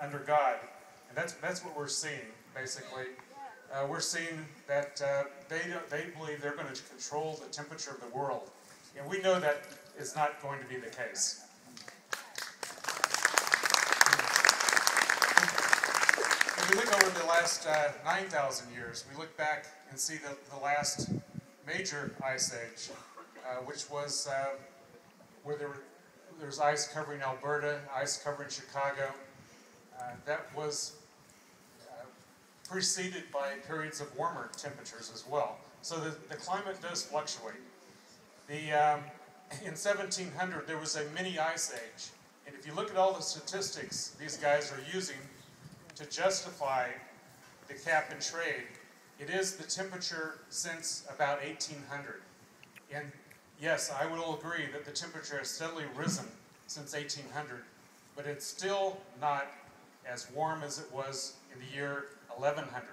under God. And that's what we're seeing, basically. We're seeing that they believe they're going to control the temperature of the world. And we know that is not going to be the case. If we look over the last 9,000 years, we look back and see the last major ice age, which was where there was ice covering Alberta, ice covering Chicago. That was preceded by periods of warmer temperatures as well. So the climate does fluctuate. In 1700, there was a mini ice age. And if you look at all the statistics these guys are using to justify the cap and trade, it is the temperature since about 1800. And yes, I will agree that the temperature has steadily risen since 1800, but it's still not as warm as it was in the year 1100.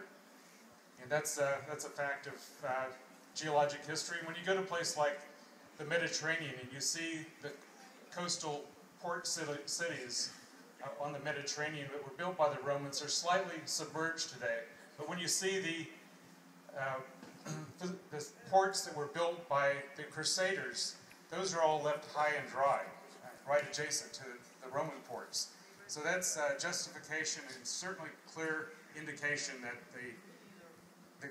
And that's a fact of geologic history. When you go to a place like the Mediterranean and you see the coastal port cities on the Mediterranean that were built by the Romans, are slightly submerged today. But when you see the ports that were built by the Crusaders, those are all left high and dry, right adjacent to the Roman ports. So that's justification and certainly clear indication that the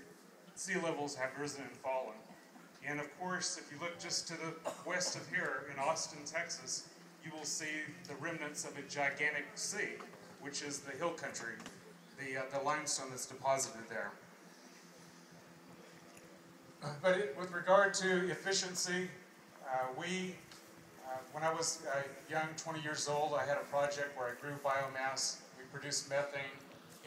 sea levels have risen and fallen. And of course, if you look just to the west of here in Austin, Texas, you will see the remnants of a gigantic sea, which is the hill country, the limestone that's deposited there. But with regard to efficiency, when I was young, 20 years old, I had a project where I grew biomass. We produced methane.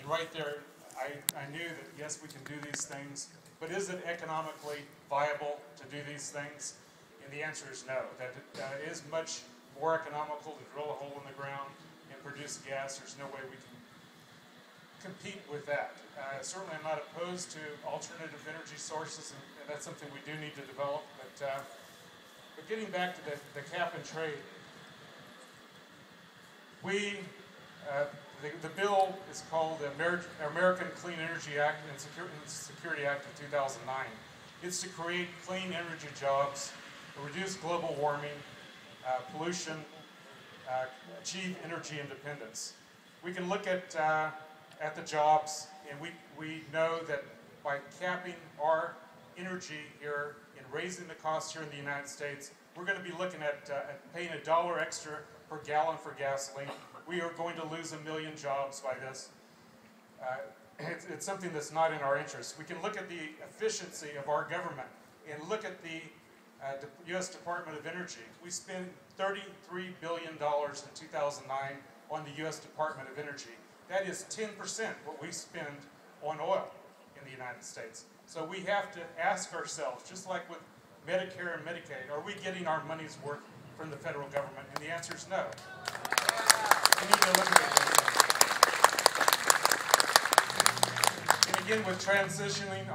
And right there, I knew that, yes, we can do these things, but is it economically viable to do these things? And the answer is no. That it is much more economical to drill a hole in the ground and produce gas. There's no way we can compete with that. Certainly I'm not opposed to alternative energy sources, and that's something we do need to develop. But getting back to the cap and trade, the bill is called the American Clean Energy Act and Security Act of 2009. It's to create clean energy jobs, reduce global warming, pollution, achieve energy independence. We can look at the jobs, and we know that by capping our energy here and raising the cost here in the United States, we're going to be looking at paying $1 extra per gallon for gasoline. We are going to lose 1 million jobs by this. It's something that's not in our interest. We can look at the efficiency of our government and look at the U.S. Department of Energy. We spent $33 billion in 2009 on the U.S. Department of Energy. That is 10% what we spend on oil in the United States. So we have to ask ourselves, just like with Medicare and Medicaid, are we getting our money's worth from the federal government? And the answer is no. We need to eliminate that. And again, with transitioning